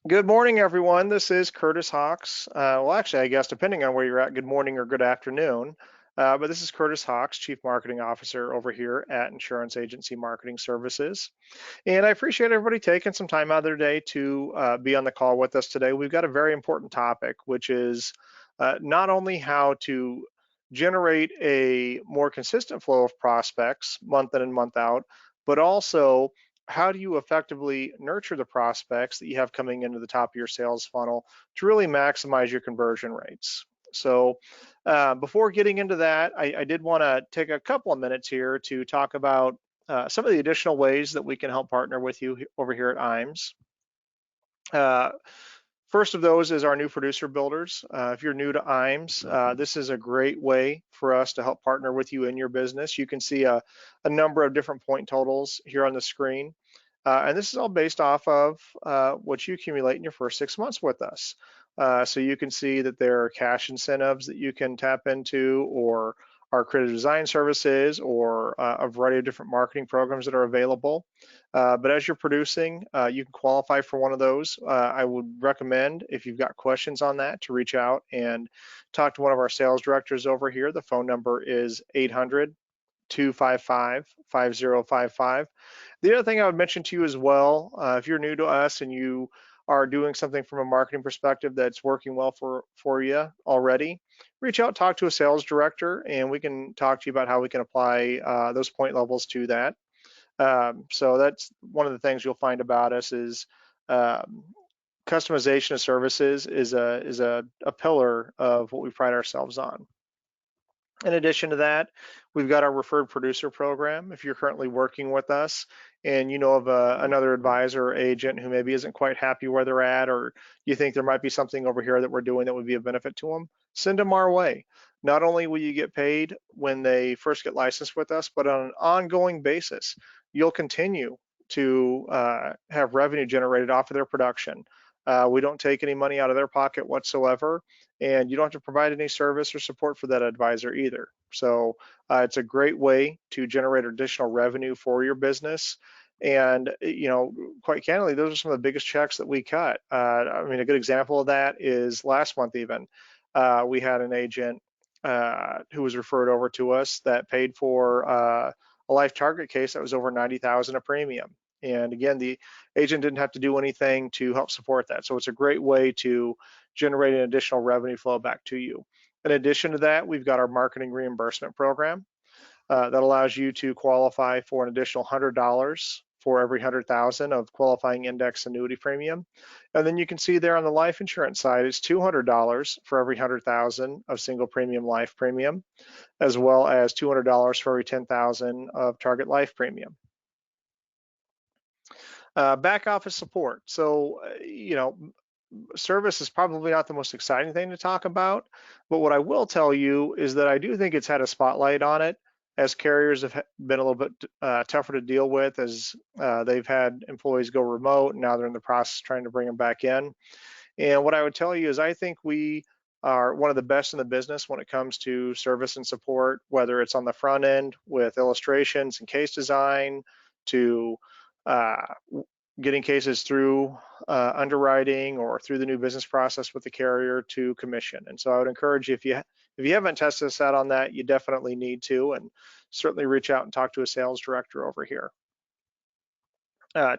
Good morning, everyone. This is Curtis Hawks. Well, actually, I guess depending on where you're at, good morning or good afternoon. But this is Curtis Hawks, Chief Marketing Officer over here at Insurance Agency Marketing Services. And I appreciate everybody taking some time out of their day to be on the call with us today. We've got a very important topic, which is not only how to generate a more consistent flow of prospects month in and month out, but also how do you effectively nurture the prospects that you have coming into the top of your sales funnel to really maximize your conversion rates. So before getting into that, I did want to take a couple of minutes here to talk about some of the additional ways that we can help partner with you over here at IAMS. Uh, First of those is our new producer builders. If you're new to IAMS, this is a great way for us to help partner with you in your business. You can see a number of different point totals here on the screen. And this is all based off of what you accumulate in your first 6 months with us. So you can see that there are cash incentives that you can tap into, or our creative design services, or a variety of different marketing programs that are available. But as you're producing, you can qualify for one of those. I would recommend, if you've got questions on that, to reach out and talk to one of our sales directors over here. The phone number is 800-255-5055. The other thing I would mention to you as well, if you're new to us and you are doing something from a marketing perspective that's working well for you already, reach out, talk to a sales director, and we can talk to you about how we can apply those point levels to that. So that's one of the things you'll find about us is um, customization of services is a pillar of what we pride ourselves on. In addition to that, we've got our referred producer program. If you're currently working with us and you know of another advisor or agent who maybe isn't quite happy where they're at, or you think there might be something over here that we're doing that would be of benefit to them, send them our way. Not only will you get paid when they first get licensed with us, but on an ongoing basis, you'll continue to have revenue generated off of their production. We don't take any money out of their pocket whatsoever, and you don't have to provide any service or support for that advisor either. So it's a great way to generate additional revenue for your business. And quite candidly, those are some of the biggest checks that we cut. I mean, a good example of that is last month even. We had an agent who was referred over to us that paid for a life target case that was over 90,000 a premium. And again, the agent didn't have to do anything to help support that. So it's a great way to generate an additional revenue flow back to you. In addition to that, we've got our marketing reimbursement program that allows you to qualify for an additional $100 for every 100,000 of qualifying index annuity premium. And then you can see there on the life insurance side, it's $200 for every 100,000 of single premium life premium, as well as $200 for every 10,000 of target life premium. Back office support. So, service is probably not the most exciting thing to talk about, but what I will tell you is that I do think it's had a spotlight on it as carriers have been a little bit tougher to deal with as they've had employees go remote, and now they're in the process trying to bring them back in. And what I would tell you is I think we are one of the best in the business when it comes to service and support, whether it's on the front end with illustrations and case design, to uh, getting cases through underwriting or through the new business process with the carrier to commission. And so I would encourage you, if you haven't tested us out on that, you definitely need to, and certainly reach out and talk to a sales director over here.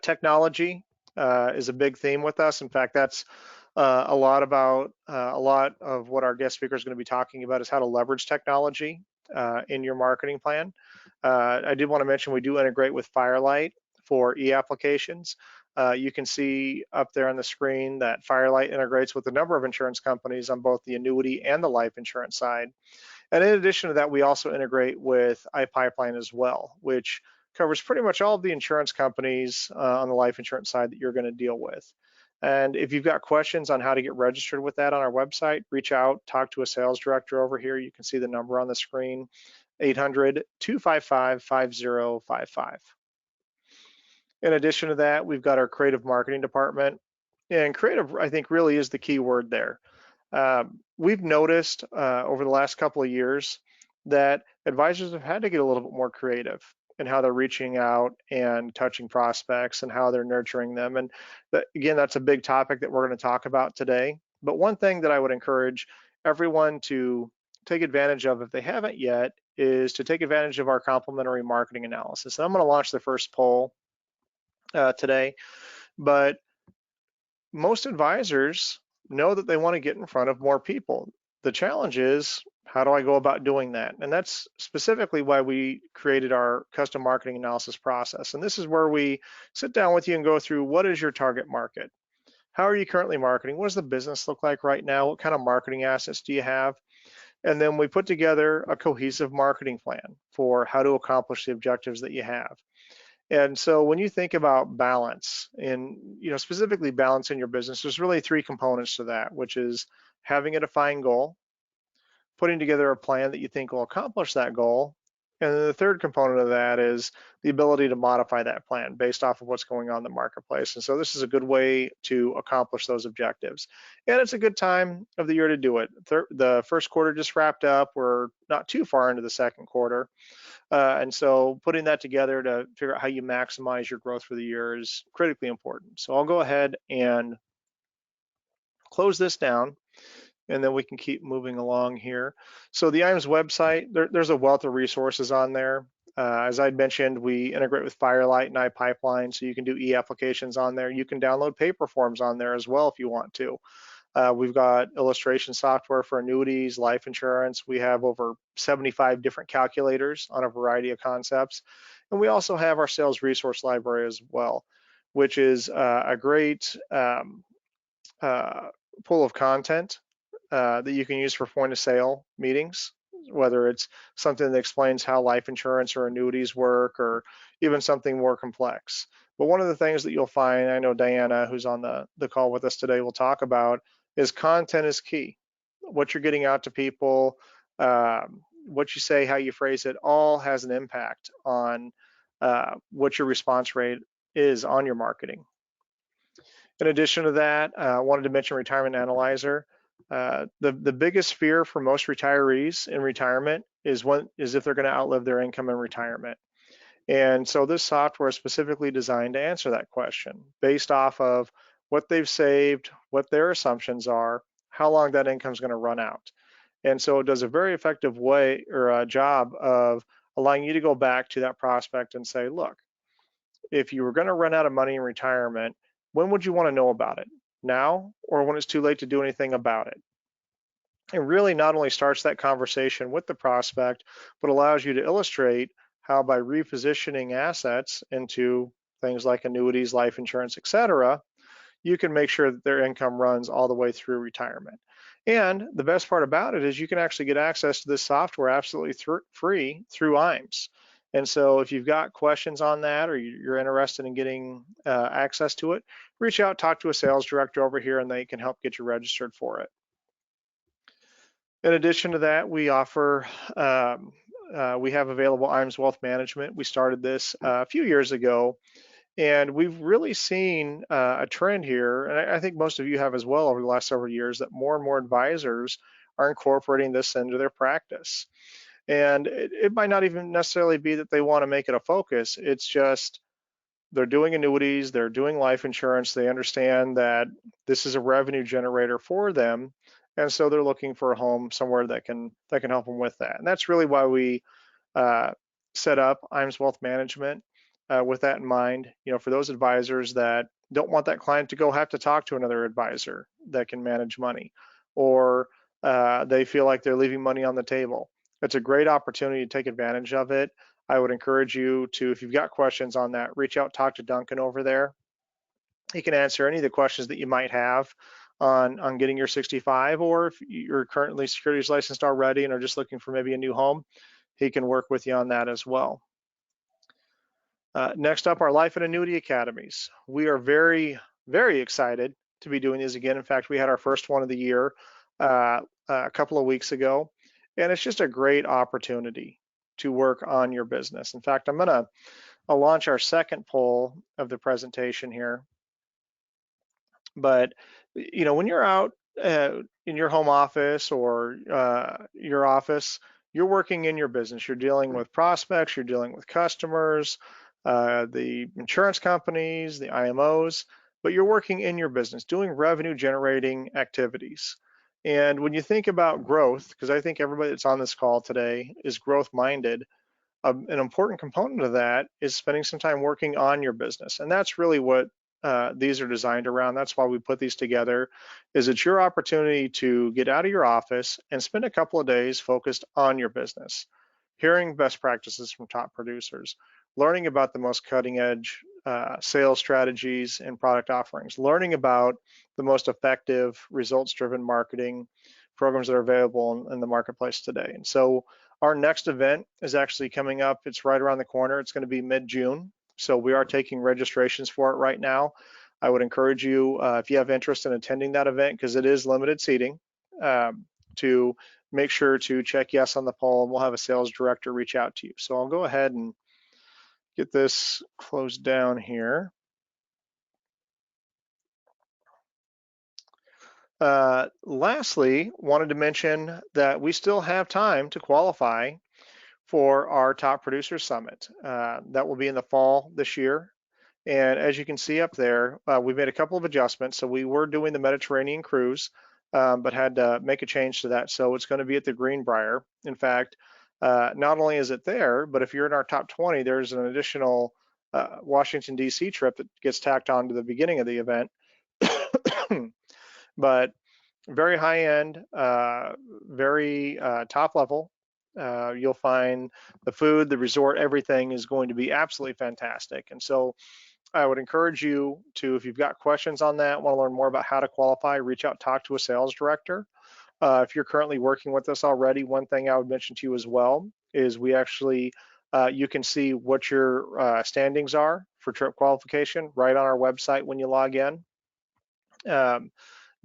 Technology is a big theme with us. In fact, that's a lot of what our guest speaker is going to be talking about is how to leverage technology in your marketing plan. I did want to mention we do integrate with Firelight for e-applications. You can see up there on the screen that Firelight integrates with a number of insurance companies on both the annuity and the life insurance side. And in addition to that, we also integrate with iPipeline as well, which covers pretty much all of the insurance companies on the life insurance side that you're going to deal with. And if you've got questions on how to get registered with that on our website, reach out, talk to a sales director over here. You can see the number on the screen, 800-255-5055. In addition to that, we've got our creative marketing department. And creative, I think, really is the key word there. We've noticed over the last couple of years that advisors have had to get a little bit more creative. and how they're reaching out and touching prospects and how they're nurturing them. And again, that's a big topic that we're going to talk about today. But one thing that I would encourage everyone to take advantage of if they haven't yet is to take advantage of our complementary marketing analysis. And I'm going to launch the first poll today, but most advisors know that they want to get in front of more people. The challenge is, how do I go about doing that? And that's specifically why we created our custom marketing analysis process. And this is where we sit down with you and go through, what is your target market? How are you currently marketing? What does the business look like right now? What kind of marketing assets do you have? And then we put together a cohesive marketing plan for how to accomplish the objectives that you have. And so when you think about balance, and specifically balance in your business, there's really three components to that, which is having a defined goal, putting together a plan that you think will accomplish that goal, and then the third component of that is the ability to modify that plan based off of what's going on in the marketplace. And so this is a good way to accomplish those objectives. And it's a good time of the year to do it. The first quarter just wrapped up. We're not too far into the second quarter. And so putting that together to figure out how you maximize your growth for the year is critically important. So I'll go ahead and close this down, and then we can keep moving along here. So the IAMS website, there's a wealth of resources on there. As I'd mentioned, we integrate with Firelight and iPipeline, so you can do e-applications on there. You can download paper forms on there as well if you want to. We've got illustration software for annuities, life insurance. We have over 75 different calculators on a variety of concepts. And we also have our sales resource library as well, which is a great pool of content that you can use for point of sale meetings, whether it's something that explains how life insurance or annuities work, or even something more complex. But one of the things that you'll find, I know Diana, who's on the call with us today, will talk about, is content is key. What you're getting out to people, what you say, how you phrase it, all has an impact on what your response rate is on your marketing. In addition to that, I wanted to mention Retirement Analyzer. The biggest fear for most retirees in retirement is if they're going to outlive their income in retirement. And so this software is specifically designed to answer that question based off of what they've saved, what their assumptions are, how long that income is going to run out. And so it does a very effective way or a job of allowing you to go back to that prospect and say, look, if you were going to run out of money in retirement, when would you want to know about it? Now, or when it's too late to do anything about it? It really not only starts that conversation with the prospect, but allows you to illustrate how by repositioning assets into things like annuities, life insurance, etc., you can make sure that their income runs all the way through retirement. And the best part about it is you can actually get access to this software absolutely free through IAMS. And so if you've got questions on that, or you're interested in getting access to it, reach out, talk to a sales director over here, and they can help get you registered for it. In addition to that, we offer, we have available IAMS Wealth Management. We started this a few years ago, and we've really seen a trend here, and I think most of you have as well over the last several years, that more and more advisors are incorporating this into their practice. And it might not even necessarily be that they want to make it a focus. It's just they're doing annuities, they're doing life insurance, they understand that this is a revenue generator for them, and so they're looking for a home somewhere that can help them with that. And that's really why we set up IAMS Wealth Management with that in mind. For those advisors that don't want that client to have to talk to another advisor that can manage money, or they feel like they're leaving money on the table. It's a great opportunity to take advantage of it. I would encourage you to, if you've got questions on that, reach out, talk to Duncan over there. He can answer any of the questions that you might have on getting your 65, or if you're currently securities licensed already and are just looking for maybe a new home, he can work with you on that as well. Next up, our Life and Annuity Academies. We are very, very excited to be doing these again. In fact, we had our first one of the year a couple of weeks ago, and it's just a great opportunity to work on your business. In fact, I'll launch our second poll of the presentation here. But when you're out in your home office or your office, you're working in your business. You're dealing with prospects, you're dealing with customers, the insurance companies, the IMOs, but you're working in your business, doing revenue generating activities. And when you think about growth, because I think everybody that's on this call today is growth minded, an important component of that is spending some time working on your business. And that's really what these are designed around. That's why we put these together, is it's your opportunity to get out of your office and spend a couple of days focused on your business, hearing best practices from top producers, learning about the most cutting edge sales strategies and product offerings, learning about the most effective results driven marketing programs that are available in the marketplace today. And so our next event is actually coming up. It's right around the corner. It's going to be mid-June. So we are taking registrations for it right now. I would encourage you, if you have interest in attending that event, because it is limited seating, to make sure to check yes on the poll, and we'll have a sales director reach out to you. So I'll go ahead and get this closed down here. Lastly, wanted to mention that we still have time to qualify for our Top Producers Summit. That will be in the fall this year. And as you can see up there, we made a couple of adjustments. So we were doing the Mediterranean cruise, but had to make a change to that. So it's going to be at the Greenbrier. In fact, not only is it there, but if you're in our top 20, there's an additional Washington, D.C. trip that gets tacked on to the beginning of the event. But very high end, very top level. You'll find the food, the resort, everything is going to be absolutely fantastic. And so I would encourage you to, if you've got questions on that, want to learn more about how to qualify, reach out, talk to a sales director. If you're currently working with us already, one thing I would mention to you as well is we actually, you can see what your standings are for trip qualification right on our website when you log in.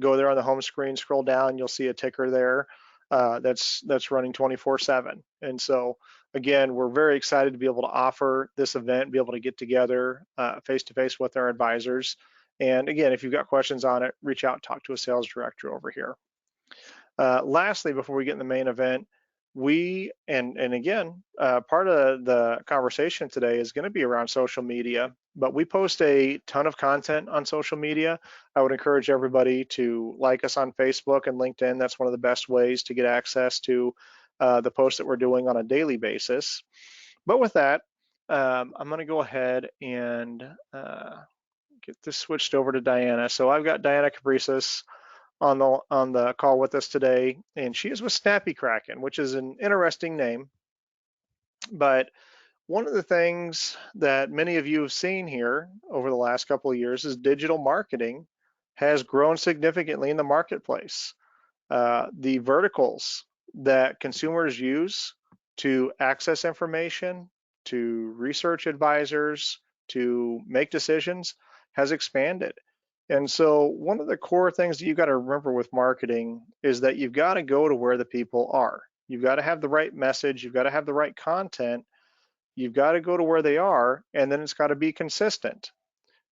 Go there on the home screen, scroll down, you'll see a ticker there that's running 24/7. And so again, we're very excited to be able to offer this event, be able to get together face-to-face with our advisors. And again, if you've got questions on it, reach out, talk to a sales director over here. Lastly, before we get in the main event, and again, part of the conversation today is going to be around social media, but we post a ton of content on social media. I would encourage everybody to like us on Facebook and LinkedIn. That's one of the best ways to get access to the posts that we're doing on a daily basis. But with that, I'm going to go ahead and get this switched over to Diana. So I've got Diana Cabrices on the call with us today, and she is with Snappy Kraken, which is an interesting name. But one of the things that many of you have seen here over the last couple of years is digital marketing has grown significantly in the marketplace. The verticals that consumers use to access information, to research advisors, to make decisions has expanded. And so one of the core things that you've got to remember with marketing is that you've got to go to where the people are. You've got to have the right message, you've got to have the right content, you've got to go to where they are, and then it's got to be consistent.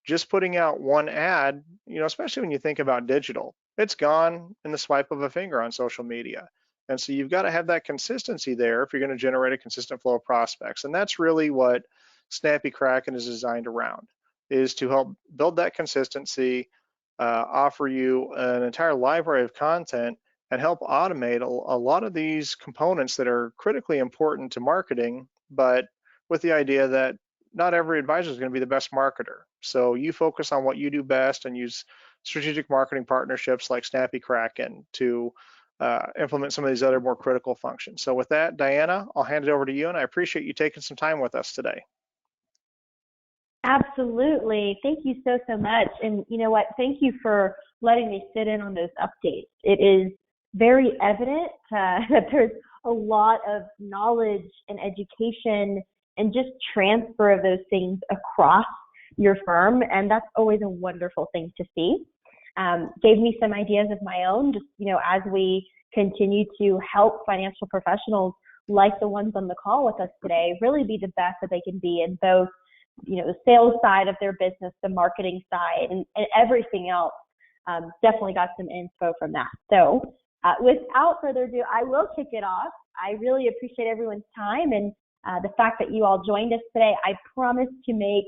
Just putting out one ad, especially when you think about digital, it's gone in the swipe of a finger on social media. And so you've got to have that consistency there if you're going to generate a consistent flow of prospects. And that's really what Snappy Kraken is designed around, is to help build that consistency, offer you an entire library of content, and help automate a lot of these components that are critically important to marketing, but with the idea that not every advisor is going to be the best marketer. So you focus on what you do best and use strategic marketing partnerships like Snappy Kraken to implement some of these other more critical functions. So with that, Diana, I'll hand it over to you, and I appreciate you taking some time with us today. Absolutely. Thank you so much. And you know what? Thank you for letting me sit in on those updates. It is very evident that there's a lot of knowledge and education and just transfer of those things across your firm. And that's always a wonderful thing to see. Gave me some ideas of my own, just, as we continue to help financial professionals like the ones on the call with us today, really be the best that they can be in both the sales side of their business, the marketing side, and everything else. Definitely got some info from that. So without further ado, I will kick it off. I really appreciate everyone's time and the fact that you all joined us today. I promise to make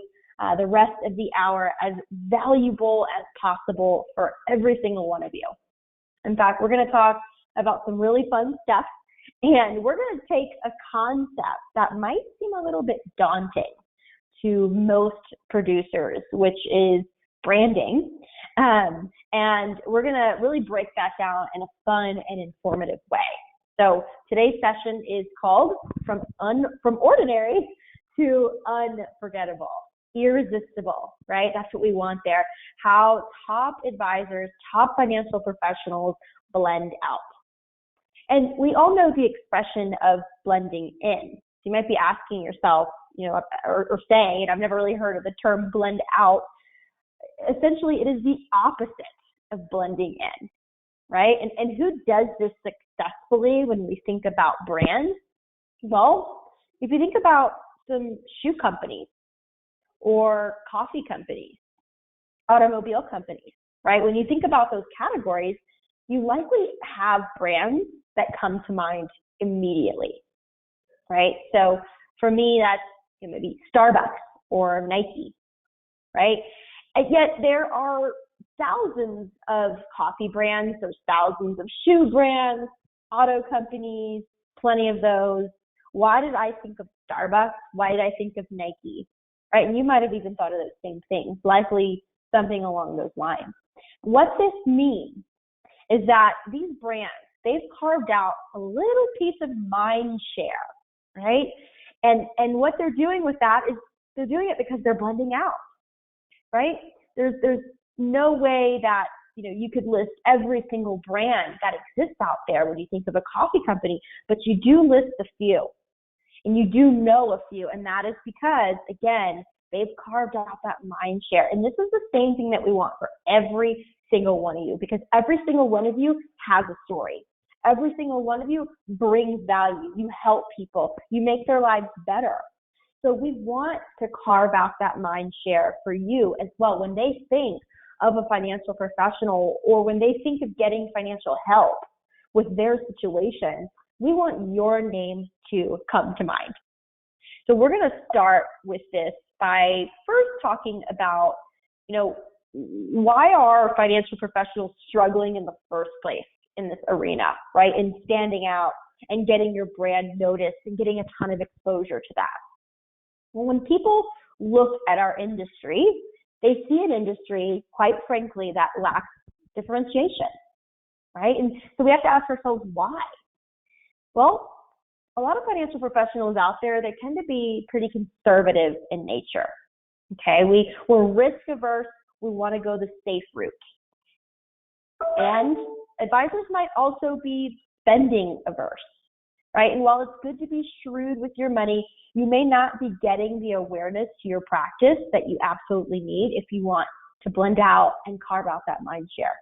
the rest of the hour as valuable as possible for every single one of you. In fact, we're going to talk about some really fun stuff, and we're going to take a concept that might seem a little bit daunting to most producers, which is branding. And we're going to really break that down in a fun and informative way. So today's session is called From Ordinary to Unforgettable. Irresistible, right? That's what we want there. How top advisors, top financial professionals blend out. And we all know the expression of blending in. So you might be asking yourself, or saying, I've never really heard of the term blend out. Essentially, it is the opposite of blending in, right? And who does this successfully when we think about brands? Well, if you think about some shoe companies, or coffee companies, automobile companies, right? When you think about those categories, you likely have brands that come to mind immediately, right? So for me, that's maybe Starbucks or Nike, right? And yet there are thousands of coffee brands, there's thousands of shoe brands, auto companies, plenty of those. Why did I think of Starbucks? Why did I think of Nike? Right, and you might have even thought of those same things, likely something along those lines. What this means is that these brands, they've carved out a little piece of mind share, right? And what they're doing with that is they're doing it because they're blending out, right? There's no way that you could list every single brand that exists out there when you think of a coffee company, but you do list a few. And you do know a few, and that is because, again, they've carved out that mind share. And this is the same thing that we want for every single one of you, because every single one of you has a story. Every single one of you brings value. You help people. You make their lives better. So we want to carve out that mind share for you as well. When they think of a financial professional or when they think of getting financial help with their situation, we want your name to come to mind. So we're going to start with this by first talking about, why are financial professionals struggling in the first place in this arena, right? In standing out and getting your brand noticed and getting a ton of exposure to that. Well, when people look at our industry, they see an industry, quite frankly, that lacks differentiation, right? And so we have to ask ourselves why. Well, a lot of financial professionals out there, they tend to be pretty conservative in nature. Okay, we're risk averse. We want to go the safe route. And advisors might also be spending averse, right? And while it's good to be shrewd with your money, you may not be getting the awareness to your practice that you absolutely need if you want to blend out and carve out that mind share.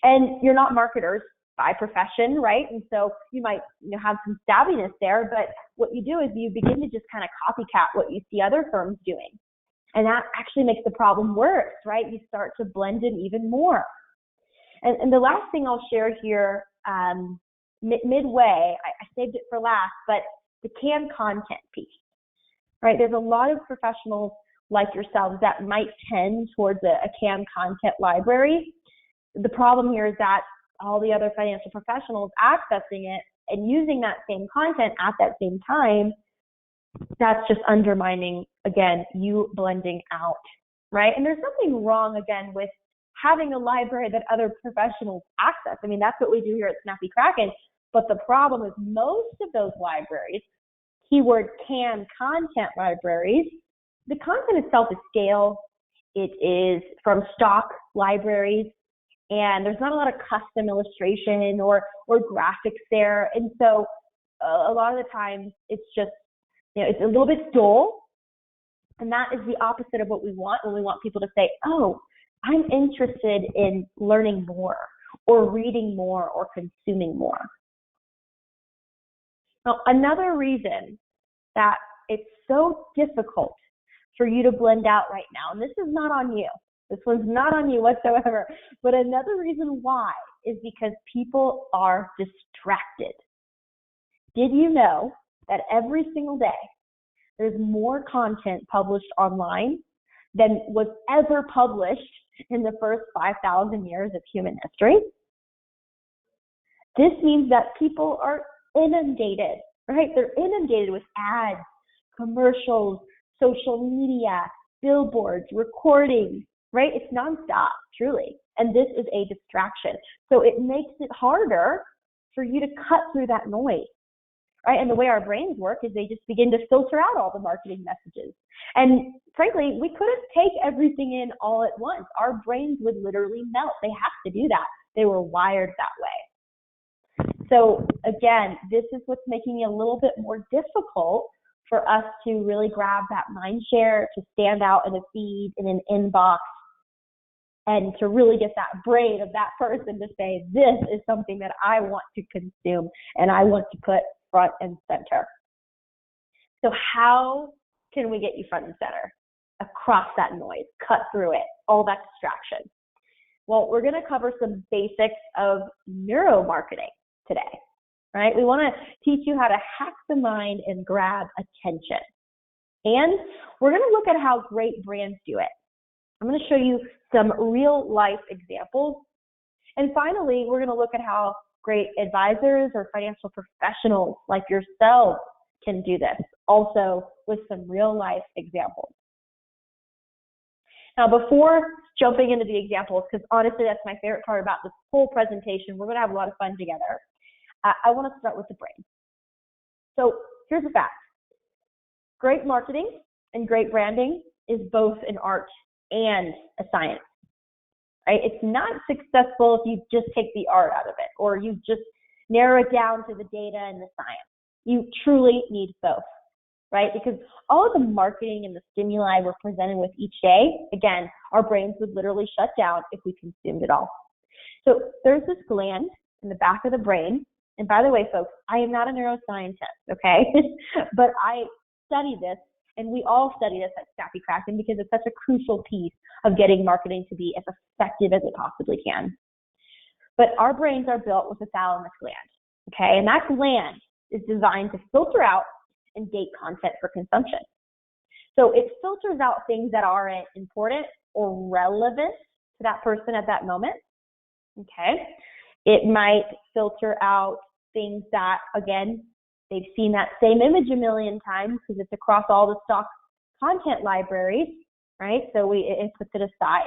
And you're not marketers by profession, right? And so you might have some savviness there, but what you do is you begin to just kind of copycat what you see other firms doing. And that actually makes the problem worse, right? You start to blend in even more. And the last thing I'll share here, midway, I saved it for last, but the canned content piece, right? There's a lot of professionals like yourselves that might tend towards a canned content library. The problem here is that all the other financial professionals accessing it and using that same content at that same time, that's just undermining, again, you blending out, right? And there's nothing wrong, again, with having a library that other professionals access. I mean, that's what we do here at Snappy Kraken. But the problem is most of those libraries, keyword canned content libraries, the content itself is stale. It is from stock libraries, and there's not a lot of custom illustration or graphics there. And so a lot of the times it's just, it's a little bit dull. And that is the opposite of what we want when we want people to say, oh, I'm interested in learning more or reading more or consuming more. Now, another reason that it's so difficult for you to blend out right now, and this is not on you. This one's not on you whatsoever. But another reason why is because people are distracted. Did you know that every single day there's more content published online than was ever published in the first 5,000 years of human history? This means that people are inundated, right? They're inundated with ads, commercials, social media, billboards, recordings, right? It's nonstop, truly. And this is a distraction. So it makes it harder for you to cut through that noise, right? And the way our brains work is they just begin to filter out all the marketing messages. And frankly, we couldn't take everything in all at once. Our brains would literally melt. They have to do that. They were wired that way. So again, this is what's making it a little bit more difficult for us to really grab that mind share, to stand out in a feed, in an inbox, and to really get that brain of that person to say, this is something that I want to consume and I want to put front and center. So how can we get you front and center across that noise, cut through it, all that distraction? Well, we're going to cover some basics of neuromarketing today, right? We want to teach you how to hack the mind and grab attention. And we're going to look at how great brands do it. I'm going to show you some real life examples. And finally, we're going to look at how great advisors or financial professionals like yourselves can do this, also with some real life examples. Now, before jumping into the examples, because honestly, that's my favorite part about this whole presentation, we're going to have a lot of fun together. I want to start with the brain. So here's the fact. Great marketing and great branding is both an art and a science, right? It's not successful if you just take the art out of it or you just narrow it down to the data and the science. You truly need both, right? Because all of the marketing and the stimuli we're presented with each day, again, our brains would literally shut down if we consumed it all. So there's this gland in the back of the brain. And by the way, folks, I am not a neuroscientist, okay? But I study this, and we all study this at Snappy Kraken because it's such a crucial piece of getting marketing to be as effective as it possibly can. But our brains are built with a thalamus gland, okay? And that gland is designed to filter out and date content for consumption. So it filters out things that aren't important or relevant to that person at that moment, okay? It might filter out things that, again, they've seen that same image a million times because it's across all the stock content libraries, right? So it puts it aside.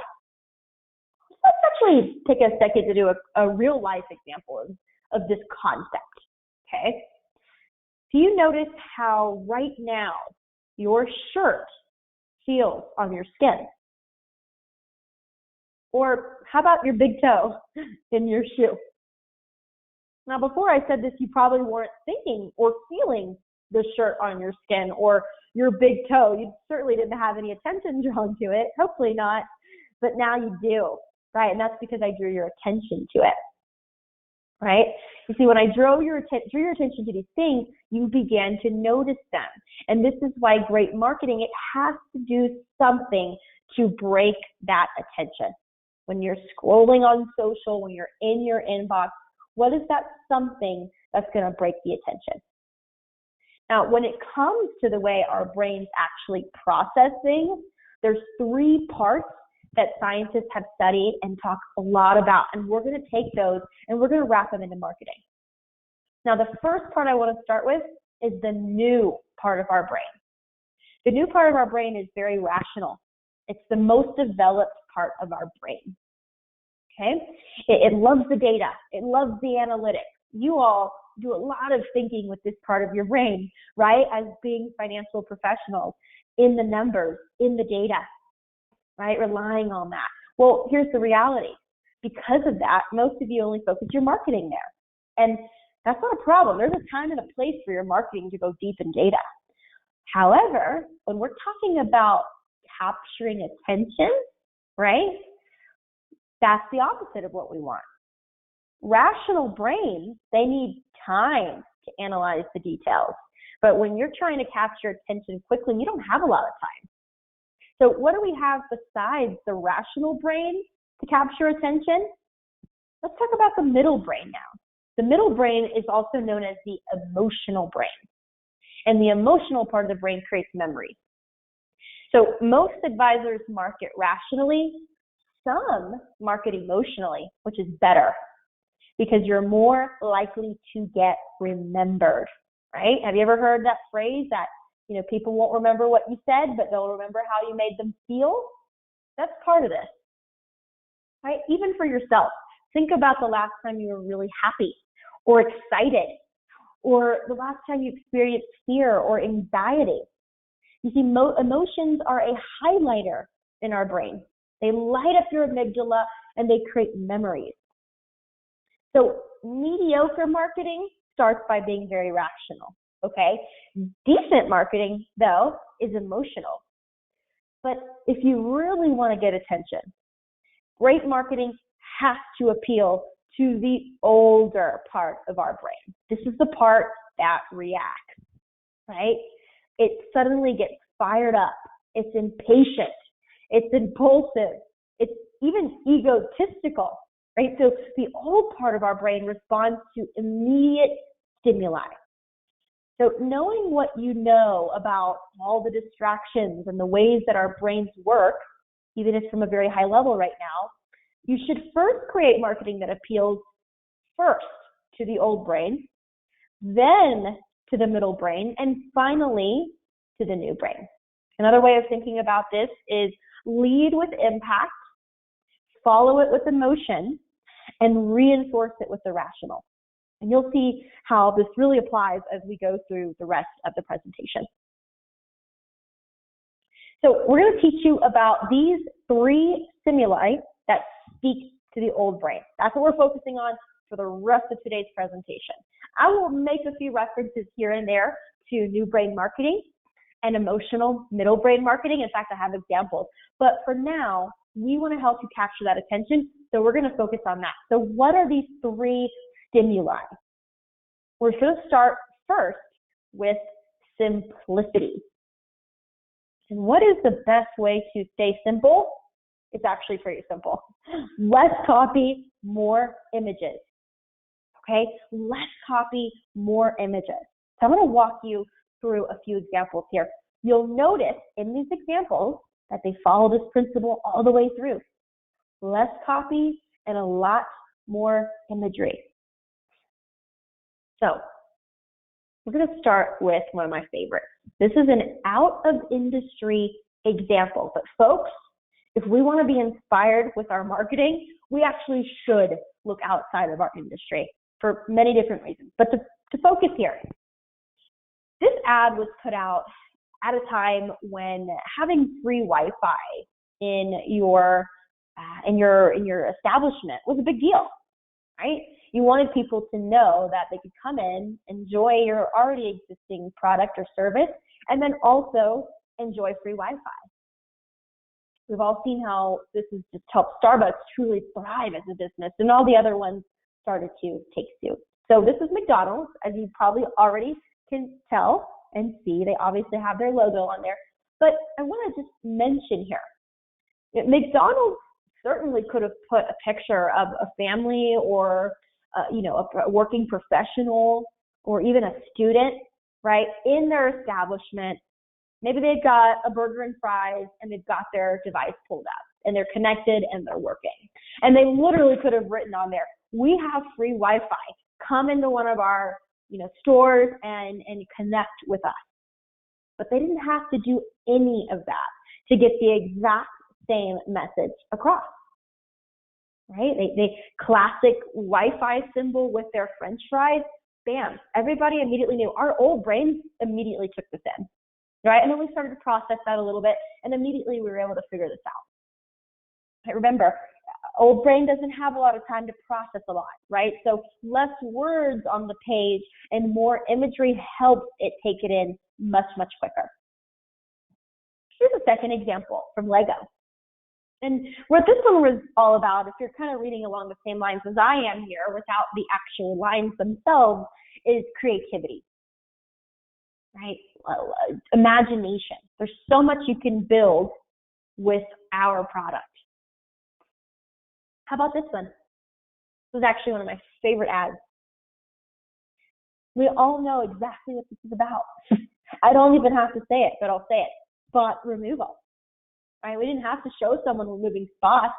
Let's actually take a second to do a real life example of this concept, okay? Do you notice how right now your shirt feels on your skin? Or how about your big toe in your shoe? Now, before I said this, you probably weren't thinking or feeling the shirt on your skin or your big toe. You certainly didn't have any attention drawn to it. Hopefully not. But now you do, right? And that's because I drew your attention to it, right? You see, when I drew your attention to these things, you began to notice them. And this is why great marketing, it has to do something to break that attention. When you're scrolling on social, when you're in your inbox, what is that something that's going to break the attention? Now, when it comes to the way our brains actually process things, there's 3 parts that scientists have studied and talk a lot about, and we're going to take those and we're going to wrap them into marketing. Now, the first part I want to start with is the new part of our brain. The new part of our brain is very rational. It's the most developed part of our brain. Okay? It loves the data. It loves the analytics. You all do a lot of thinking with this part of your brain, right? As being financial professionals, in the numbers, in the data, right? Relying on that. Well, here's the reality. Because of that, most of you only focus your marketing there. And that's not a problem. There's a time and a place for your marketing to go deep in data. However, when we're talking about capturing attention, right? That's the opposite of what we want. Rational brains, they need time to analyze the details. But when you're trying to capture attention quickly, you don't have a lot of time. So what do we have besides the rational brain to capture attention? Let's talk about the middle brain now. The middle brain is also known as the emotional brain. And the emotional part of the brain creates memories. So most advisors market rationally, some market emotionally, which is better because you're more likely to get remembered, right? Have you ever heard that phrase that, people won't remember what you said, but they'll remember how you made them feel? That's part of this, right? Even for yourself, think about the last time you were really happy or excited, or the last time you experienced fear or anxiety. You see, emotions are a highlighter in our brain. They light up your amygdala and they create memories. So mediocre marketing starts by being very rational, okay? Decent marketing, though, is emotional. But if you really want to get attention, great marketing has to appeal to the older part of our brain. This is the part that reacts, right? It suddenly gets fired up. It's impatient. It's impulsive. It's even egotistical, right? So the old part of our brain responds to immediate stimuli. So knowing what you know about all the distractions and the ways that our brains work, even if from a very high level right now, you should first create marketing that appeals first to the old brain, then to the middle brain, and finally to the new brain. Another way of thinking about this is lead with impact, follow it with emotion, and reinforce it with the rational. And you'll see how this really applies as we go through the rest of the presentation. So we're going to teach you about these 3 stimuli that speak to the old brain. That's what we're focusing on for the rest of today's presentation. I will make a few references here and there to new brain marketing and emotional middle brain marketing. In fact, I have examples. But for now, we want to help you capture that attention, so we're going to focus on that. So what are these 3 stimuli? We're going to start first with simplicity. And what is the best way to stay simple? It's actually pretty simple. Less copy, more images. Okay, less copy, more images. So I'm going to walk you through a few examples here. You'll notice in these examples that they follow this principle all the way through. Less copy and a lot more imagery. So we're going to start with one of my favorites. This is an out-of-industry example. But folks, if we want to be inspired with our marketing, we actually should look outside of our industry for many different reasons. But to focus here, this ad was put out at a time when having free Wi-Fi in your establishment was a big deal, right? You wanted people to know that they could come in, enjoy your already existing product or service, and then also enjoy free Wi-Fi. We've all seen how this has just helped Starbucks truly thrive as a business, and all the other ones started to take suit. So this is McDonald's, as you probably already can tell and see. They obviously have their logo on there. But I want to just mention here, McDonald's certainly could have put a picture of a family or a working professional or even a student, right, in their establishment. Maybe they've got a burger and fries and they've got their device pulled up and they're connected and they're working. And they literally could have written on there, we have free Wi-Fi. Come into one of our stores and connect with us. But they didn't have to do any of that to get the exact same message across. Right? They classic Wi-Fi symbol with their French fries, bam, everybody immediately knew. Our old brains immediately took this in, right? And then we started to process that a little bit, and immediately we were able to figure this out. Right, remember, old brain doesn't have a lot of time to process a lot, right? So less words on the page and more imagery helps it take it in much, much quicker. Here's a second example from Lego. And what this one was all about, if you're kind of reading along the same lines as I am here, without the actual lines themselves, is creativity, right? Imagination. There's so much you can build with our product. How about this one? This is actually one of my favorite ads. We all know exactly what this is about. I don't even have to say it, but I'll say it. Spot removal. Right? We didn't have to show someone removing spots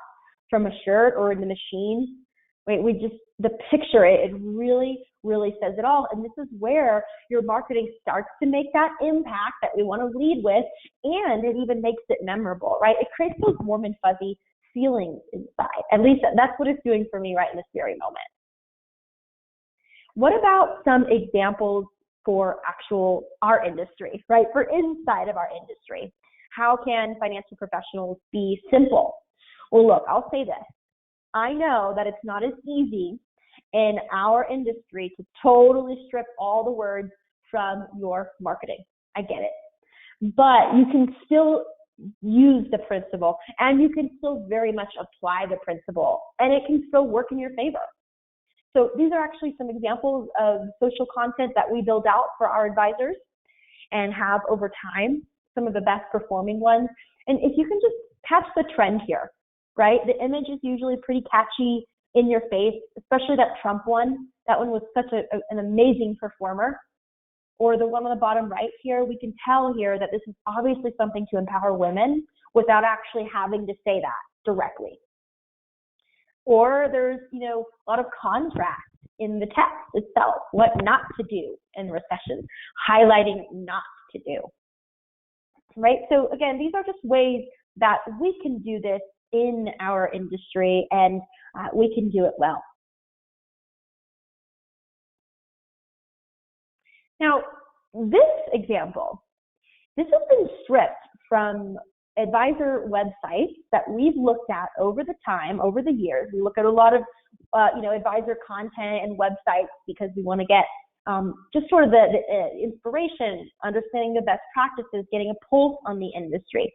from a shirt or in the machine. Right? The picture, it really, really says it all. And this is where your marketing starts to make that impact that we want to lead with, and it even makes it memorable, right? It creates those warm and fuzzy feelings inside. At least that's what it's doing for me right in this very moment. What about some examples for our industry, right? For inside of our industry, how can financial professionals be simple? Well, look, I'll say this. I know that it's not as easy in our industry to totally strip all the words from your marketing. I get it. But you can still use the principle, and you can still very much apply the principle, and it can still work in your favor. So these are actually some examples of social content that we build out for our advisors and have over time, some of the best performing ones. And if you can just catch the trend here, right? The image is usually pretty catchy in your face, especially that Trump one. That one was such an amazing performer. Or the one on the bottom right here, we can tell here that this is obviously something to empower women without actually having to say that directly. Or there's, a lot of contrast in the text itself, what not to do in recession, highlighting not to do, right? So again, these are just ways that we can do this in our industry, and we can do it well. Now, this example, this has been stripped from advisor websites that we've looked at over the years. We look at a lot of, advisor content and websites because we want to get just sort of the inspiration, understanding the best practices, getting a pulse on the industry,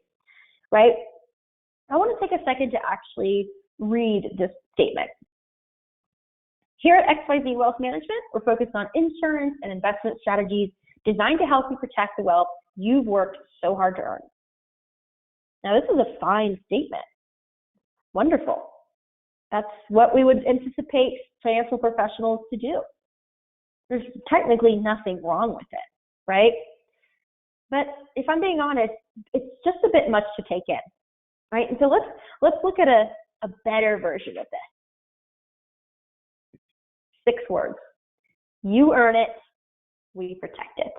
right? I want to take a second to actually read this statement. Here at XYZ Wealth Management, we're focused on insurance and investment strategies designed to help you protect the wealth you've worked so hard to earn. Now, this is a fine statement. Wonderful. That's what we would anticipate financial professionals to do. There's technically nothing wrong with it, right? But if I'm being honest, it's just a bit much to take in, right? And so let's look at a better version of this. 6 words. You earn it, we protect it.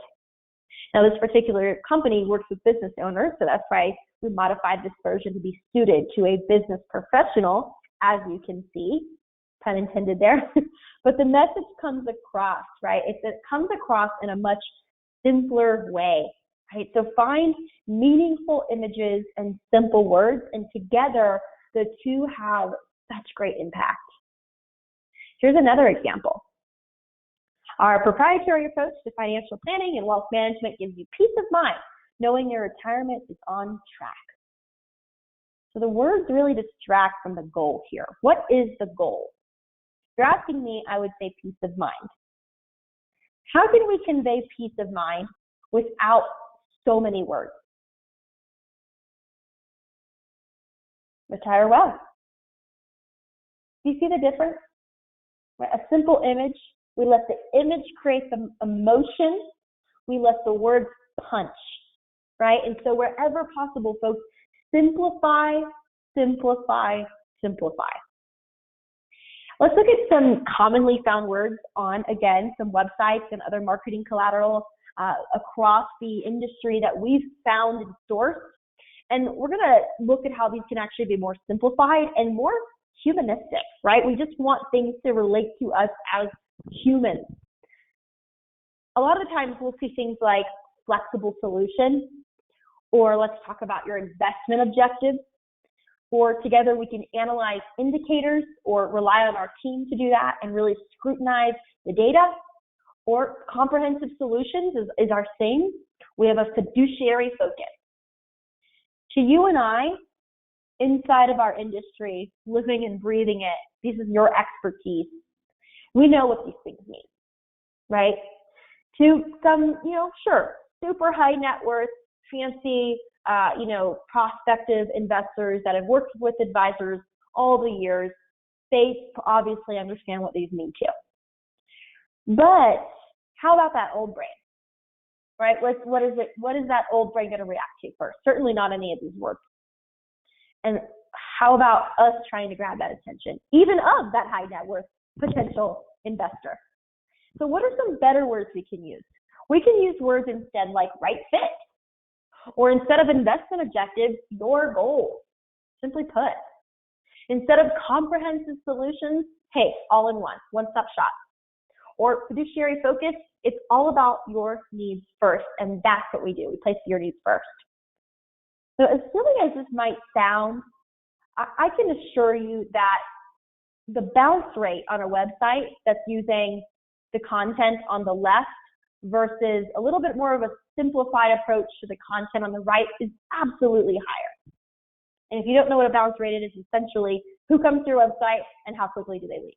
Now, this particular company works with business owners, so that's why we modified this version to be suited to a business professional, as you can see, pun intended there. But the message comes across, right? It comes across in a much simpler way, right? So find meaningful images and simple words, and together the two have such great impact. Here's another example. Our proprietary approach to financial planning and wealth management gives you peace of mind knowing your retirement is on track. So the words really distract from the goal here. What is the goal? If you're asking me, I would say peace of mind. How can we convey peace of mind without so many words? Retire well. Do you see the difference? A simple image. We let the image create the emotion. We let the words punch, right? And so wherever possible, folks, simplify, simplify, simplify. Let's look at some commonly found words on, again, some websites and other marketing collateral across the industry that we've found and sourced. And we're going to look at how these can actually be more simplified and more humanistic, right? We just want things to relate to us as humans. A lot of the times we'll see things like flexible solution, or let's talk about your investment objectives, or together we can analyze indicators or rely on our team to do that and really scrutinize the data, or comprehensive solutions is our thing. We have a fiduciary focus. To you and I, inside of our industry, living and breathing it, this is your expertise. We know what these things mean, right? To some, sure, super high net worth, fancy, prospective investors that have worked with advisors all the years, they obviously understand what these mean too. But how about that old brain, right? What is that old brain going to react to first? Certainly not any of these words. And how about us trying to grab that attention, even of that high net worth potential investor? So what are some better words we can use? We can use words instead like right fit, or instead of investment objectives, your goals. Simply put, instead of comprehensive solutions, hey, all in one, one-stop shop. Or fiduciary focus, it's all about your needs first, and that's what we do. We place your needs first. So as silly as this might sound, I can assure you that the bounce rate on a website that's using the content on the left versus a little bit more of a simplified approach to the content on the right is absolutely higher. And if you don't know what a bounce rate is, it's essentially who comes to your website and how quickly do they leave.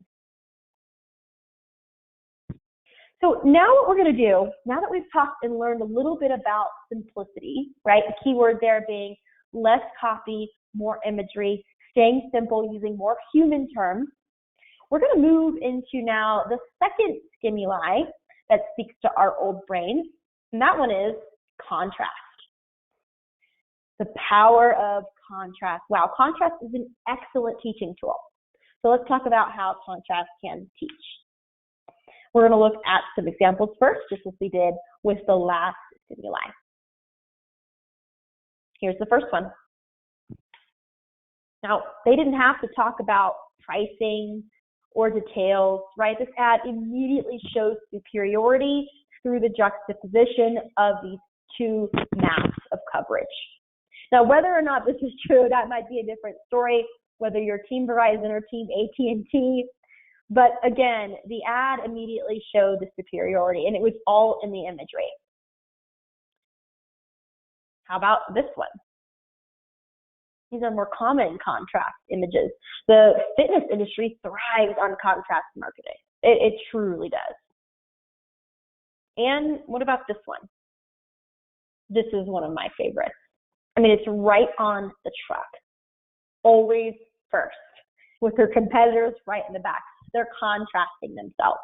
So now what we're going to do, now that we've talked and learned a little bit about simplicity, right? The key word there being less copy, more imagery, staying simple, using more human terms, we're going to move into now the second stimuli that speaks to our old brain, and that one is contrast. The power of contrast. Wow, contrast is an excellent teaching tool. So let's talk about how contrast can teach. We're going to look at some examples first, just as we did with the last stimuli. Here's the first one. Now, they didn't have to talk about pricing or details, right? This ad immediately shows superiority through the juxtaposition of these two maps of coverage. Now, whether or not this is true, that might be a different story, whether you're Team Verizon or Team AT&T. But again, the ad immediately showed the superiority, and it was all in the imagery. How about this one? These are more common contrast images. The fitness industry thrives on contrast marketing. It truly does. And what about this one? This is one of my favorites. I mean, it's right on the truck. Always first, with their competitors right in the back. They're contrasting themselves.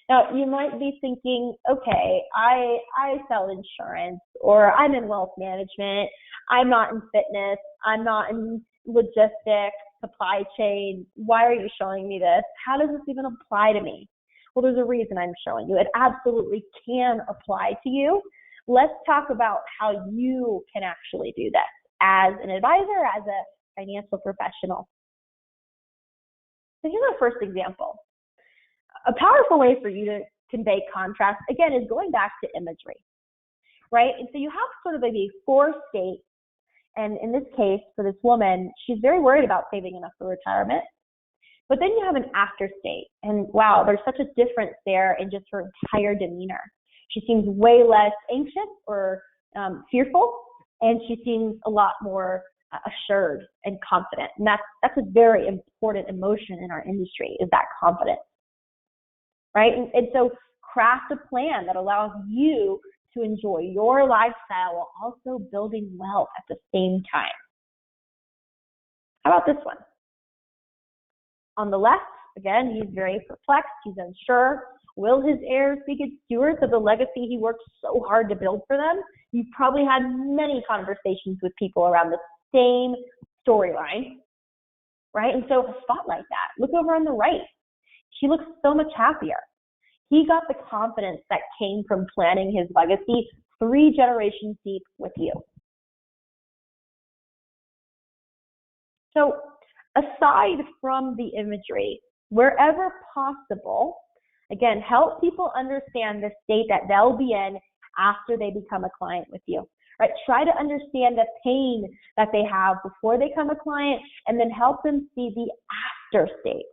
Now, you might be thinking, okay, I sell insurance, or I'm in wealth management, I'm not in fitness, I'm not in logistics, supply chain. Why are you showing me this? How does this even apply to me? Well, there's a reason I'm showing you. It absolutely can apply to you. Let's talk about how you can actually do this as an advisor, as a financial professional. So here's our first example. A powerful way for you to convey contrast, again, is going back to imagery, right? And so you have sort of a before state, and in this case, for this woman, she's very worried about saving enough for retirement. But then you have an after state, and wow, there's such a difference there in just her entire demeanor. She seems way less anxious or fearful, and she seems a lot more assured and confident. And that's a very important emotion in our industry, is that confidence. Right? And so craft a plan that allows you to enjoy your lifestyle while also building wealth at the same time. How about this one? On the left, again, he's very perplexed. He's unsure. Will his heirs be good stewards of the legacy he worked so hard to build for them? You've probably had many conversations with people around the same storyline, right? And so spotlight that. Look over on the right. He looks so much happier. He got the confidence that came from planning his legacy 3 generations deep with you. So aside from the imagery, wherever possible, again, help people understand the state that they'll be in after they become a client with you. Right? Try to understand the pain that they have before they become a client, and then help them see the after state.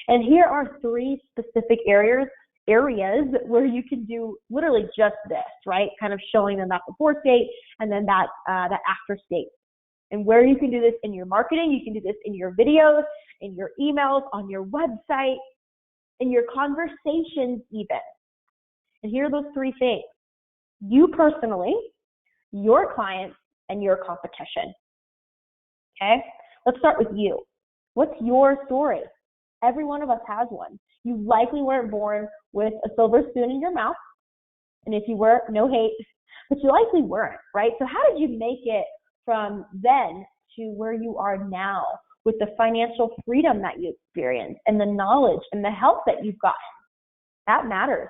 And here are 3 specific areas where you can do literally just this, right? Kind of showing them that before state and then that after state. And where you can do this in your marketing, you can do this in your videos, in your emails, on your website, in your conversations even. And here are those 3 things. You personally, your clients, and your competition. Okay? Let's start with you. What's your story? Every one of us has one. You likely weren't born with a silver spoon in your mouth. And if you were, no hate, but you likely weren't, right? So how did you make it from then to where you are now with the financial freedom that you experience and the knowledge and the help that you've gotten? That matters.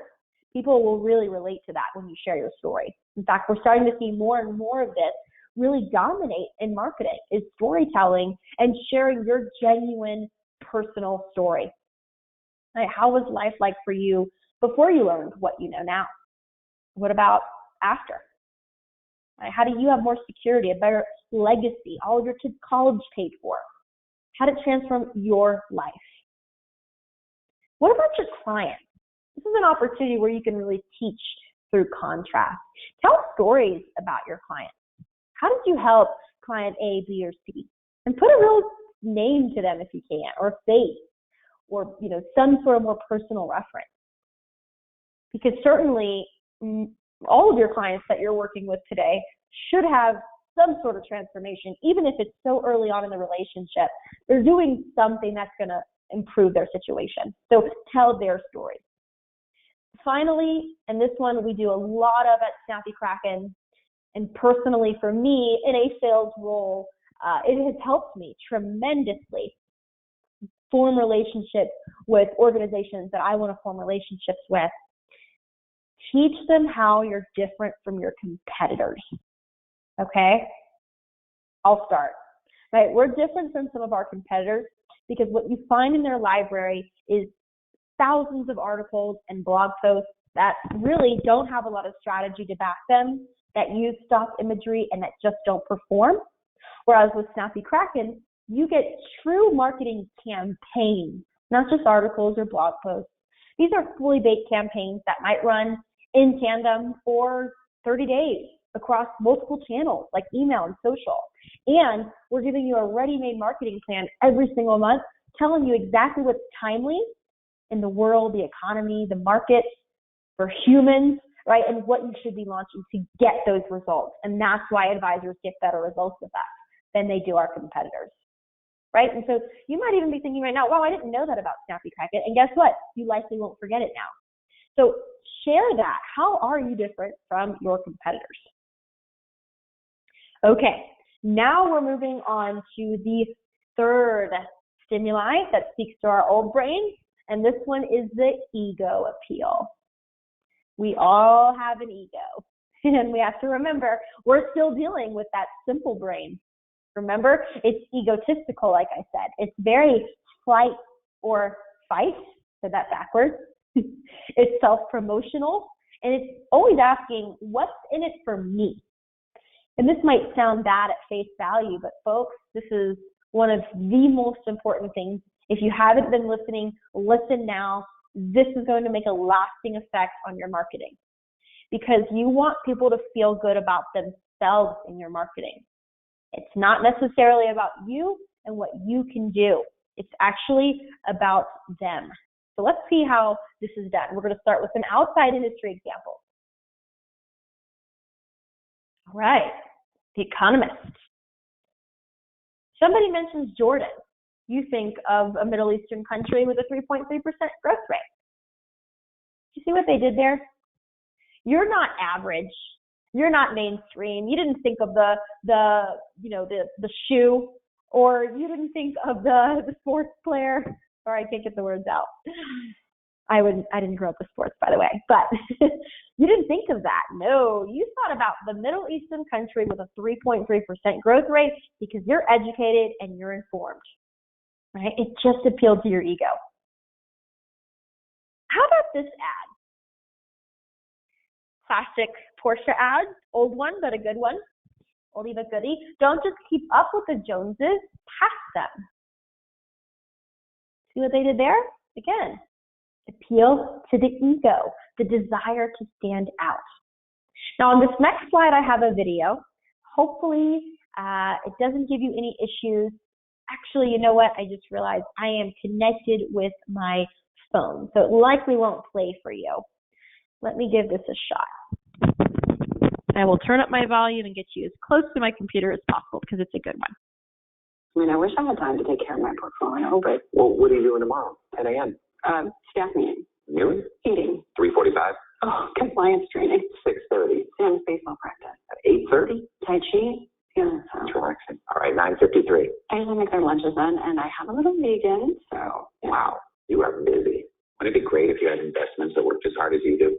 People will really relate to that when you share your story. In fact, we're starting to see more and more of this really dominate in marketing, is storytelling and sharing your genuine personal story. Right? How was life like for you before you learned what you know now? What about after? Right? How do you have more security, a better legacy, all of your kids' college paid for? How did it transform your life? What about your clients? This is an opportunity where you can really teach through contrast. Tell stories about your clients. How did you help client A, B, or C? And put a real name to them if you can, or face, or some sort of more personal reference. Because certainly all of your clients that you're working with today should have some sort of transformation, even if it's so early on in the relationship. They're doing something that's going to improve their situation. So tell their story. Finally, and this one we do a lot of at Snappy Kraken, and personally for me in a sales role, it has helped me tremendously form relationships with organizations that I want to form relationships with. Teach them how you're different from your competitors. Okay? I'll start. Right? We're different from some of our competitors because what you find in their library is thousands of articles and blog posts that really don't have a lot of strategy to back them, that use stock imagery and that just don't perform. Whereas with Snappy Kraken, you get true marketing campaigns, not just articles or blog posts. These are fully baked campaigns that might run in tandem for 30 days across multiple channels like email and social. And we're giving you a ready-made marketing plan every single month, telling you exactly what's timely in the world, the economy, the market, for humans, right? And what you should be launching to get those results. And that's why advisors get better results with us than they do our competitors, right? And so you might even be thinking right now, wow, I didn't know that about Snappy Kraken. And guess what? You likely won't forget it now. So share that. How are you different from your competitors? Okay, now we're moving on to the third stimuli that speaks to our old brain. And this one is the ego appeal. We all have an ego, and we have to remember we're still dealing with that simple brain. Remember, it's egotistical, like I said. It's very flight or fight, said that backwards. It's self-promotional, and it's always asking, what's in it for me? And this might sound bad at face value, but folks, this is one of the most important things. If you haven't been listening, listen now. This is going to make a lasting effect on your marketing because you want people to feel good about themselves in your marketing. It's not necessarily about you and what you can do. It's actually about them. So let's see how this is done. We're going to start with some outside industry examples. All right, The Economist. Somebody mentions Jordan. You think of a Middle Eastern country with a 3.3% growth rate. You see what they did there? You're not average. You're not mainstream. You didn't think of the shoe, or you didn't think of the sports player. Or I can't get the words out. I didn't grow up with sports, by the way, but you didn't think of that. No, you thought about the Middle Eastern country with a 3.3% growth rate because you're educated and you're informed. Right? It just appealed to your ego. How about this ad? Classic Porsche ad, old one, but a good one. Oldie but goodie. Don't just keep up with the Joneses, pass them. See what they did there? Again, appeal to the ego, the desire to stand out. Now on this next slide, I have a video. Hopefully, it doesn't give you any issues. Actually, you know what? I just realized I am connected with my phone, so it likely won't play for you. Let me give this a shot. I will turn up my volume and get you as close to my computer as possible because it's a good one. I mean, I wish I had time to take care of my portfolio, but... Well, what are you doing tomorrow? 10 a.m.? Staff meeting. Noon? Eating. 3:45? Oh, compliance training. 6:30? Sam's baseball practice. 8:30? Tai Chi. Yeah, That's relaxing. All right, 9:53. I usually make their lunches then, and I have a little vegan, so... Wow, you are busy. Wouldn't it be great if you had investments that worked as hard as you do?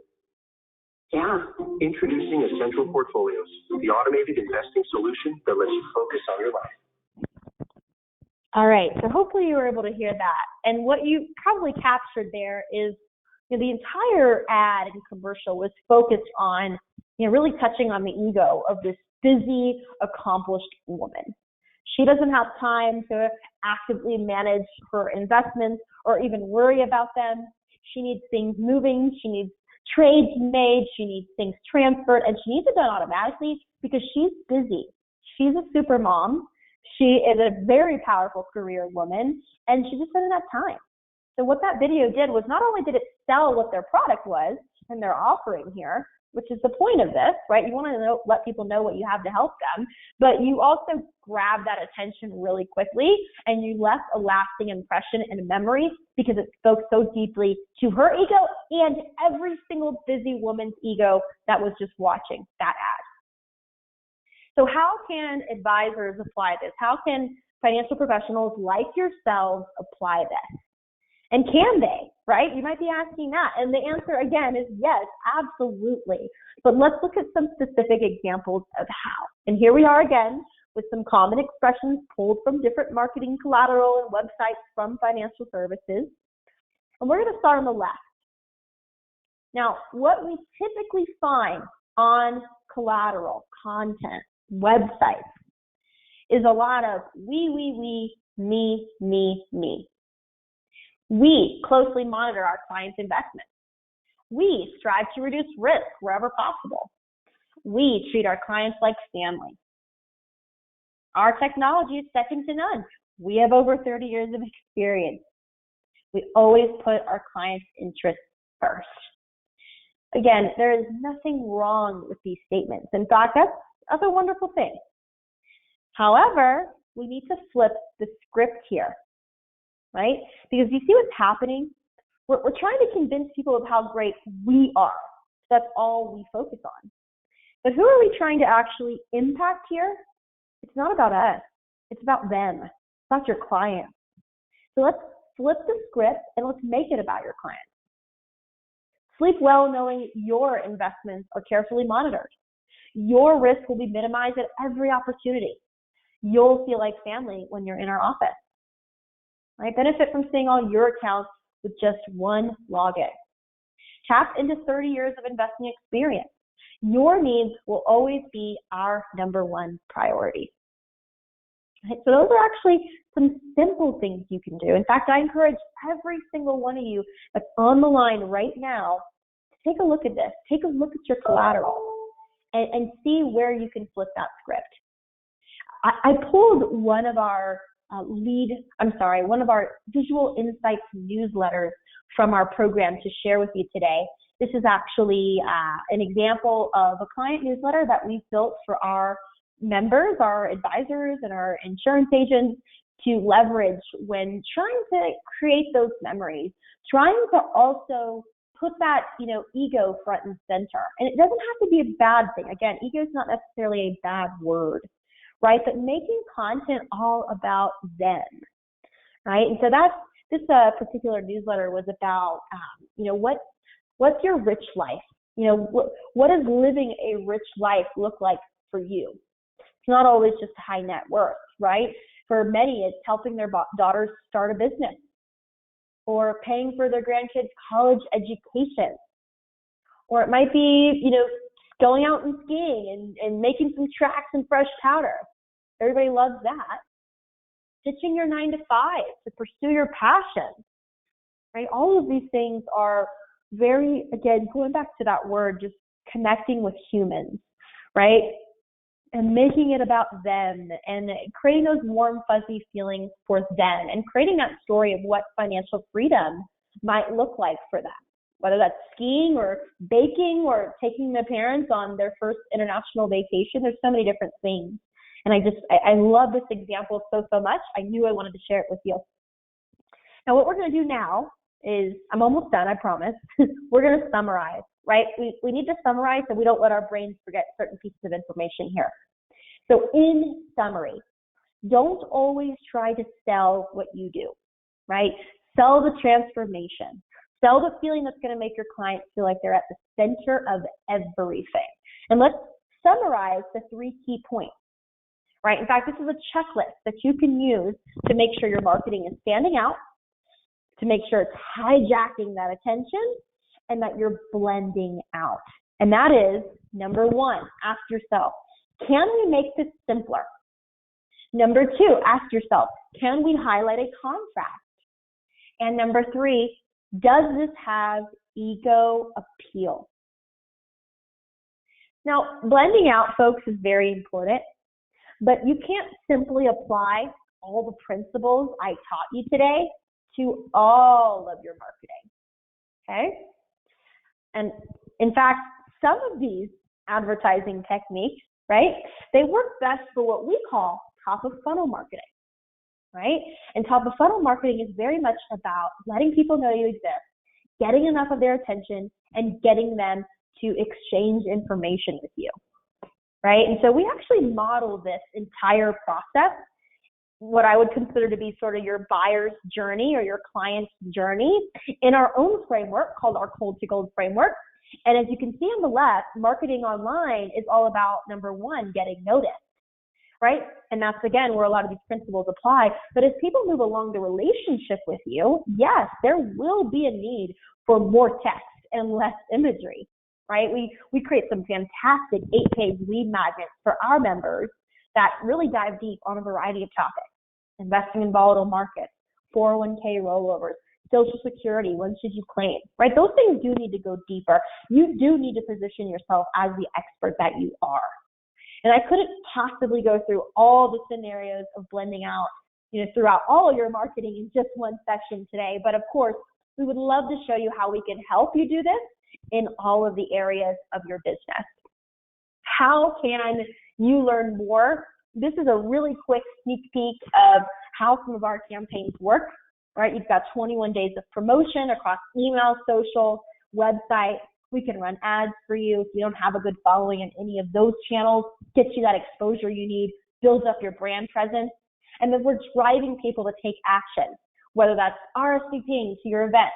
Yeah. Introducing Essential Portfolios, the automated investing solution that lets you focus on your life. All right, so hopefully you were able to hear that. And what you probably captured there is, the entire ad and commercial was focused on, really touching on the ego of this busy, accomplished woman. She doesn't have time to actively manage her investments or even worry about them. She needs things moving. She needs trades made. She needs things transferred, and she needs it done automatically because she's busy. She's a super mom. She is a very powerful career woman, and she just doesn't have time. So what that video did was not only did it sell what their product was and their offering here, which is the point of this, right? You want to let people know what you have to help them, but you also grab that attention really quickly, and you left a lasting impression and memory because it spoke so deeply to her ego and every single busy woman's ego that was just watching that ad. So how can advisors apply this? How can financial professionals like yourselves apply this? And can they, right? You might be asking that. And the answer, again, is yes, absolutely. But let's look at some specific examples of how. And here we are again with some common expressions pulled from different marketing collateral and websites from financial services. And we're going to start on the left. Now, what we typically find on collateral, content, websites is a lot of we, me, me, me. We closely monitor our clients' investments. We strive to reduce risk wherever possible. We treat our clients like family. Our technology is second to none. We have over 30 years of experience. We always put our clients' interests first. Again, there is nothing wrong with these statements. In fact, that's a wonderful thing. However, we need to flip the script here, right? Because you see what's happening? We're trying to convince people of how great we are. That's all we focus on. But who are we trying to actually impact here? It's not about us. It's about them. It's about your clients. So let's flip the script and let's make it about your clients. Sleep well knowing your investments are carefully monitored. Your risk will be minimized at every opportunity. You'll feel like family when you're in our office. Right? Benefit from seeing all your accounts with just one login. Tap into 30 years of investing experience. Your needs will always be our number one priority. Right? So those are actually some simple things you can do. In fact, I encourage every single one of you that's on the line right now to take a look at this. Take a look at your collateral and see where you can flip that script. I pulled one of our one of our visual insights newsletters from our program to share with you today. This is actually an example of a client newsletter that we've built for our members, our advisors, and our insurance agents to leverage when trying to create those memories, trying to also put that, ego front and center. And it doesn't have to be a bad thing. Again, ego is not necessarily a bad word, right? But making content all about them, right? And so this particular newsletter was about, what's your rich life? What does living a rich life look like for you? It's not always just high net worth, right? For many, it's helping their daughters start a business or paying for their grandkids' college education. Or it might be, going out and skiing and making some tracks and fresh powder. Everybody loves that. Ditching your 9 to 5 to pursue your passion, right? All of these things are very, again, going back to that word, just connecting with humans, right? And making it about them and creating those warm, fuzzy feelings for them and creating that story of what financial freedom might look like for them. Whether that's skiing or baking or taking their parents on their first international vacation, there's so many different things. And I love this example so much. I knew I wanted to share it with you. Now, what we're going to do now is, I'm almost done, I promise. We're going to summarize, right? We need to summarize so we don't let our brains forget certain pieces of information here. So in summary, don't always try to sell what you do, right? Sell the transformation. Sell the feeling that's going to make your clients feel like they're at the center of everything. And let's summarize the 3 key points, right? In fact, this is a checklist that you can use to make sure your marketing is standing out, to make sure it's hijacking that attention, and that you're blending out. And that is, number 1, ask yourself, can we make this simpler? Number 2, ask yourself, can we highlight a contrast? And number 3, does this have ego appeal? Now, blending out, folks, is very important, but you can't simply apply all the principles I taught you today to all of your marketing, okay? And in fact, some of these advertising techniques, right, they work best for what we call top of funnel marketing, right? And top of funnel marketing is very much about letting people know you exist, getting enough of their attention, and getting them to exchange information with you, right? And so we actually model this entire process, what I would consider to be sort of your buyer's journey or your client's journey, in our own framework called our Cold to Gold framework. And as you can see on the left, marketing online is all about, number 1, getting noticed, right? And that's, again, where a lot of these principles apply. But as people move along the relationship with you, yes, there will be a need for more text and less imagery, right? We create some fantastic 8-page lead magnets for our members that really dive deep on a variety of topics: investing in volatile markets, 401k rollovers, Social Security, when should you claim, right? Those things do need to go deeper. You do need to position yourself as the expert that you are. And I couldn't possibly go through all the scenarios of blending out, throughout all of your marketing in just one session today. But of course, we would love to show you how we can help you do this in all of the areas of your business. How can you learn more? This is a really quick sneak peek of how some of our campaigns work, right? You've got 21 days of promotion across email, social, website. We can run ads for you if you don't have a good following in any of those channels, get you that exposure you need, builds up your brand presence. And then we're driving people to take action, whether that's RSVPing to your event,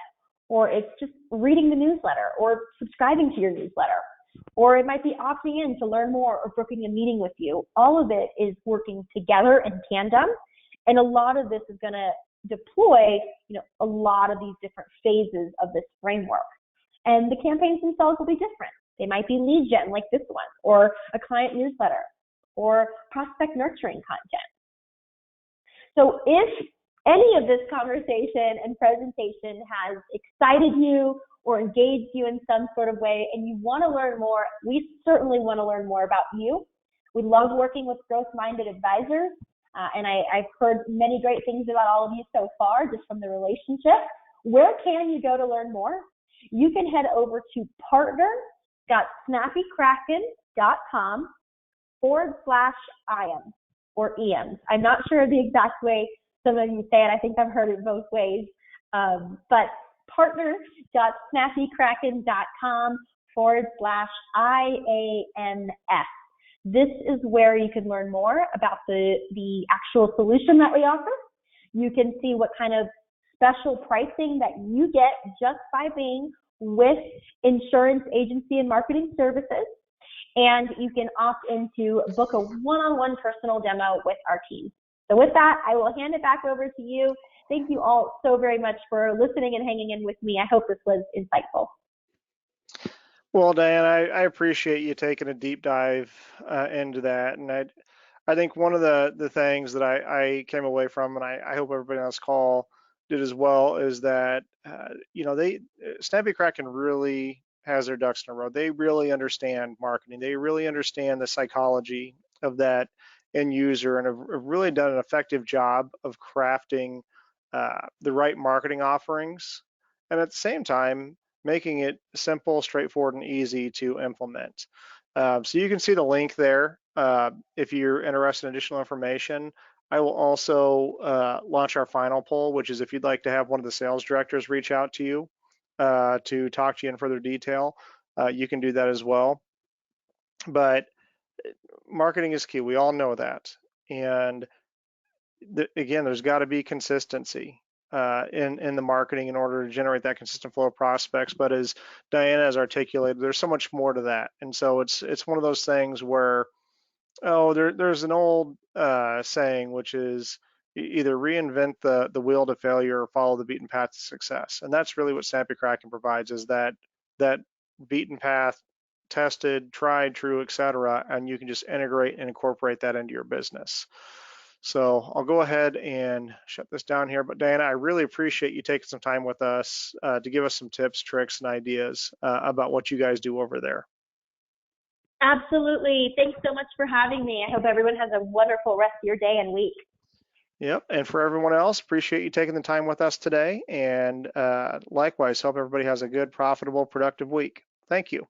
or it's just reading the newsletter or subscribing to your newsletter, or it might be opting in to learn more or booking a meeting with you. All of it is working together in tandem. And a lot of this is going to deploy, a lot of these different phases of this framework. And the campaigns themselves will be different. They might be lead gen like this one, or a client newsletter, or prospect nurturing content. So if any of this conversation and presentation has excited you or engaged you in some sort of way and you want to learn more, we certainly want to learn more about you. We love working with growth-minded advisors, and I've heard many great things about all of you so far just from the relationship. Where can you go to learn more? You can head over to partner.snappykraken.com/IAMS or EMS. I'm not sure the exact way some of you say it. I think I've heard it both ways. But partner.snappykraken.com/IAMS. This is where you can learn more about the actual solution that we offer. You can see what kind of special pricing that you get just by being with insurance agency and marketing services. And you can opt into book a one-on-one personal demo with our team. So with that, I will hand it back over to you. Thank you all so very much for listening and hanging in with me. I hope this was insightful. Well, Diane, I appreciate you taking a deep dive into that. And I think one of the things that I came away from, and I hope everybody on this call did as well, is that, Snappy Kraken really has their ducks in a row. They really understand marketing. They really understand the psychology of that end user and have really done an effective job of crafting the right marketing offerings, and at the same time making it simple, straightforward, and easy to implement. So you can see the link there if you're interested in additional information. I will also launch our final poll, which is if you'd like to have one of the sales directors reach out to you to talk to you in further detail, you can do that as well. But marketing is key. We all know that. And again, there's got to be consistency in the marketing in order to generate that consistent flow of prospects. But as Diana has articulated, there's so much more to that. And so it's one of those things where, there's an old saying, which is either reinvent the wheel to failure or follow the beaten path to success. And that's really what Snappy Kraken provides, is that beaten path, tested, tried, true, etc. And you can just integrate and incorporate that into your business. So I'll go ahead and shut this down here. But Diana, I really appreciate you taking some time with us to give us some tips, tricks, and ideas about what you guys do over there. Absolutely. Thanks so much for having me. I hope everyone has a wonderful rest of your day and week. Yep. And for everyone else, appreciate you taking the time with us today. And likewise, hope everybody has a good, profitable, productive week. Thank you.